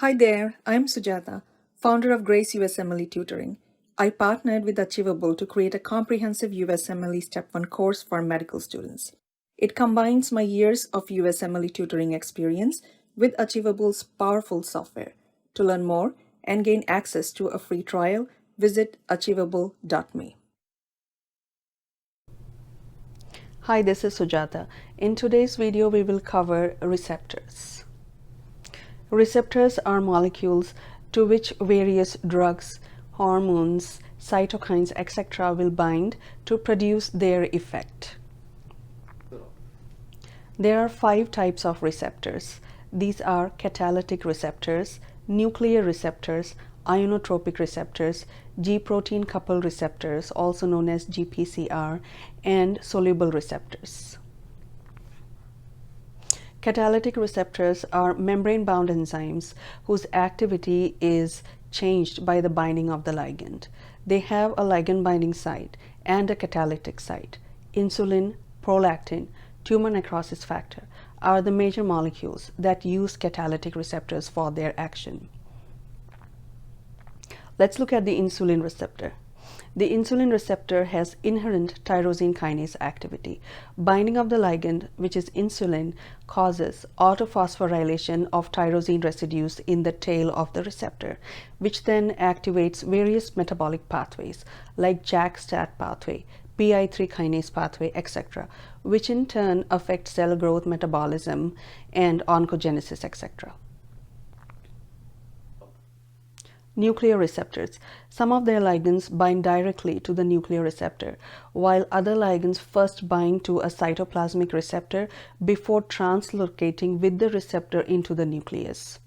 Hi there, I'm Sujata, founder of Grace USMLE Tutoring. I partnered with Achievable to create a comprehensive USMLE Step 1 course for medical students. It combines my years of USMLE tutoring experience with Achievable's powerful software. To learn more and gain access to a free trial, visit achievable.me. Hi, this is Sujata. In today's video, we will cover receptors. Receptors are molecules to which various drugs, hormones, cytokines, etc. will bind to produce their effect. There are 5 types of receptors. These are catalytic receptors, nuclear receptors, ionotropic receptors, G-protein coupled receptors, also known as GPCR, and soluble receptors. Catalytic receptors are membrane-bound enzymes whose activity is changed by the binding of the ligand. They have a ligand-binding site and a catalytic site. Insulin, prolactin, tumor necrosis factor are the major molecules that use catalytic receptors for their action. Let's look at the insulin receptor. The insulin receptor has inherent tyrosine kinase activity. Binding of the ligand, which is insulin, causes autophosphorylation of tyrosine residues in the tail of the receptor, which then activates various metabolic pathways like JAK-STAT pathway, PI3 kinase pathway, etc., which in turn affect cell growth, metabolism, and oncogenesis, etc. Nuclear receptors. Some of their ligands bind directly to the nuclear receptor, while other ligands first bind to a cytoplasmic receptor before translocating with the receptor into the nucleus.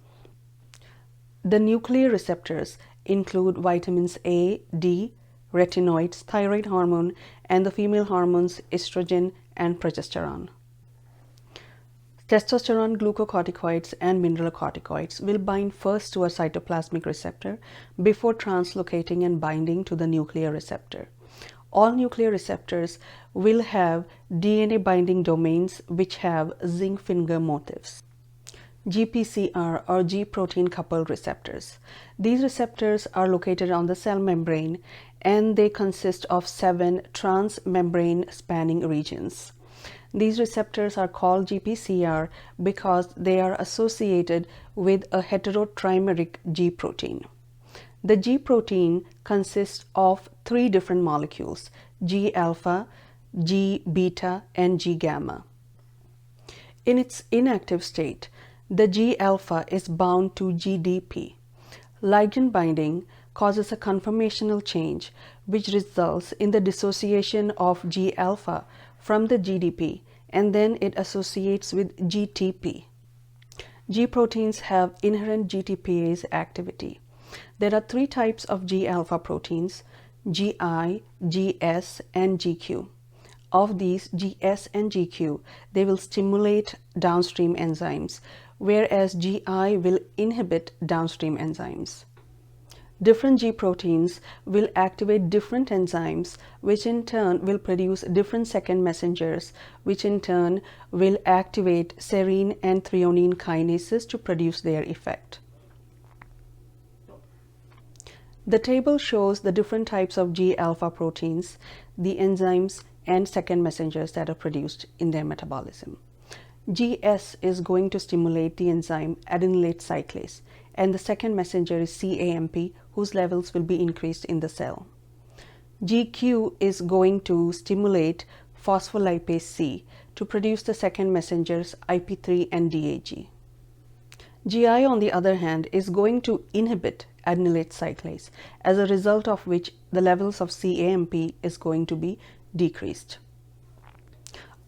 The nuclear receptors include vitamins A, D, retinoids, thyroid hormone, and the female hormones estrogen and progesterone. Testosterone, glucocorticoids, and mineralocorticoids will bind first to a cytoplasmic receptor before translocating and binding to the nuclear receptor. All nuclear receptors will have DNA binding domains which have zinc finger motifs. GPCR or G-protein coupled receptors. These receptors are located on the cell membrane and they consist of 7 transmembrane spanning regions. These receptors are called GPCR because they are associated with a heterotrimeric G protein. The G protein consists of 3 different molecules: G alpha, G beta, and G gamma. In its inactive state, the G alpha is bound to GDP. Ligand binding causes a conformational change which results in the dissociation of G alpha from the GDP, and then it associates with GTP. G proteins have inherent GTPase activity. There are 3 types of G alpha proteins: GI, GS, and GQ. Of these, GS and GQ, they will stimulate downstream enzymes, whereas GI will inhibit downstream enzymes. Different G proteins will activate different enzymes, which in turn will produce different second messengers, which in turn will activate serine and threonine kinases to produce their effect. The table shows the different types of G alpha proteins, the enzymes, and second messengers that are produced in their metabolism. GS is going to stimulate the enzyme adenylate cyclase, and the second messenger is CAMP, whose levels will be increased in the cell. GQ is going to stimulate phospholipase C to produce the second messengers IP3 and DAG. GI, on the other hand, is going to inhibit adenylate cyclase, as a result of which the levels of CAMP is going to be decreased.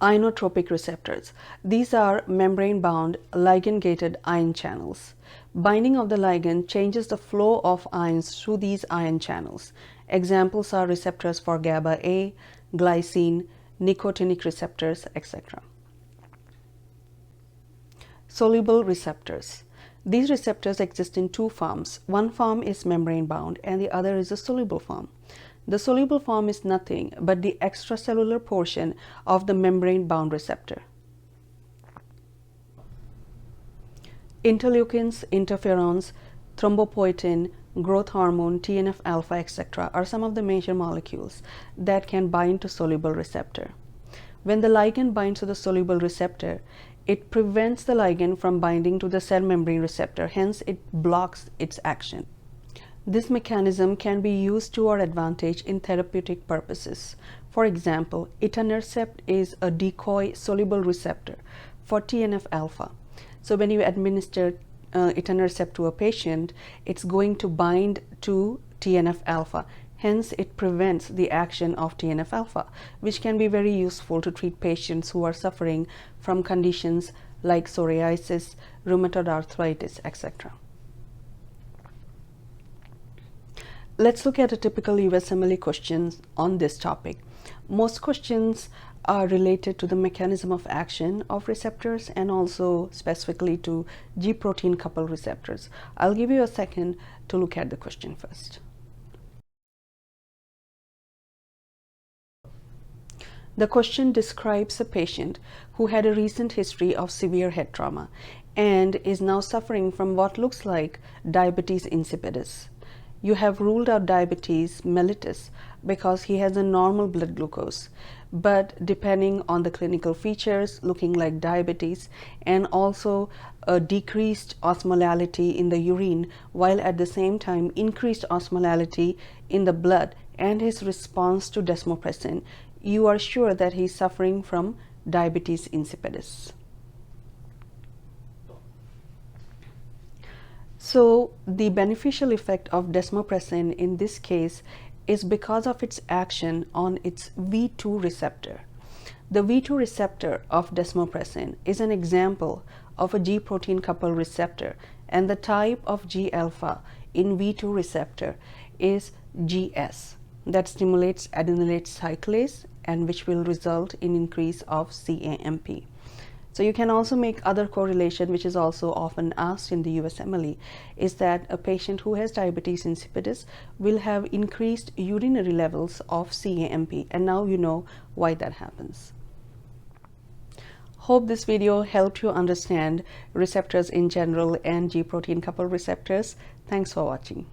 Ionotropic receptors. These are membrane-bound, ligand-gated ion channels. Binding of the ligand changes the flow of ions through these ion channels. Examples are receptors for GABA A, glycine, nicotinic receptors, etc. Soluble receptors. These receptors exist in 2 forms. One form is membrane-bound and the other is a soluble form. The soluble form is nothing but the extracellular portion of the membrane-bound receptor. Interleukins, interferons, thrombopoietin, growth hormone, TNF-alpha, etc. are some of the major molecules that can bind to soluble receptor. When the ligand binds to the soluble receptor, it prevents the ligand from binding to the cell membrane receptor, hence it blocks its action. This mechanism can be used to our advantage in therapeutic purposes. For example, etanercept is a decoy soluble receptor for TNF-alpha. So when you administer etanercept to a patient, it's going to bind to TNF-alpha. Hence, it prevents the action of TNF-alpha, which can be very useful to treat patients who are suffering from conditions like psoriasis, rheumatoid arthritis, etc. Let's look at a typical USMLE question on this topic. Most questions are related to the mechanism of action of receptors and also specifically to G protein coupled receptors. I'll give you a second to look at the question first. The question describes a patient who had a recent history of severe head trauma and is now suffering from what looks like diabetes insipidus. You have ruled out diabetes mellitus because he has a normal blood glucose, but depending on the clinical features looking like diabetes and also a decreased osmolality in the urine, while at the same time increased osmolality in the blood and his response to desmopressin, you are sure that he is suffering from diabetes insipidus. So the beneficial effect of desmopressin in this case is because of its action on its V2 receptor. The V2 receptor of desmopressin is an example of a G protein coupled receptor, and the type of G-alpha in V2 receptor is GS that stimulates adenylate cyclase and which will result in increase of CAMP. So you can also make other correlation, which is also often asked in the USMLE, is that a patient who has diabetes insipidus will have increased urinary levels of CAMP, and now you know why that happens. Hope this video helped you understand receptors in general and G protein coupled receptors. Thanks for watching.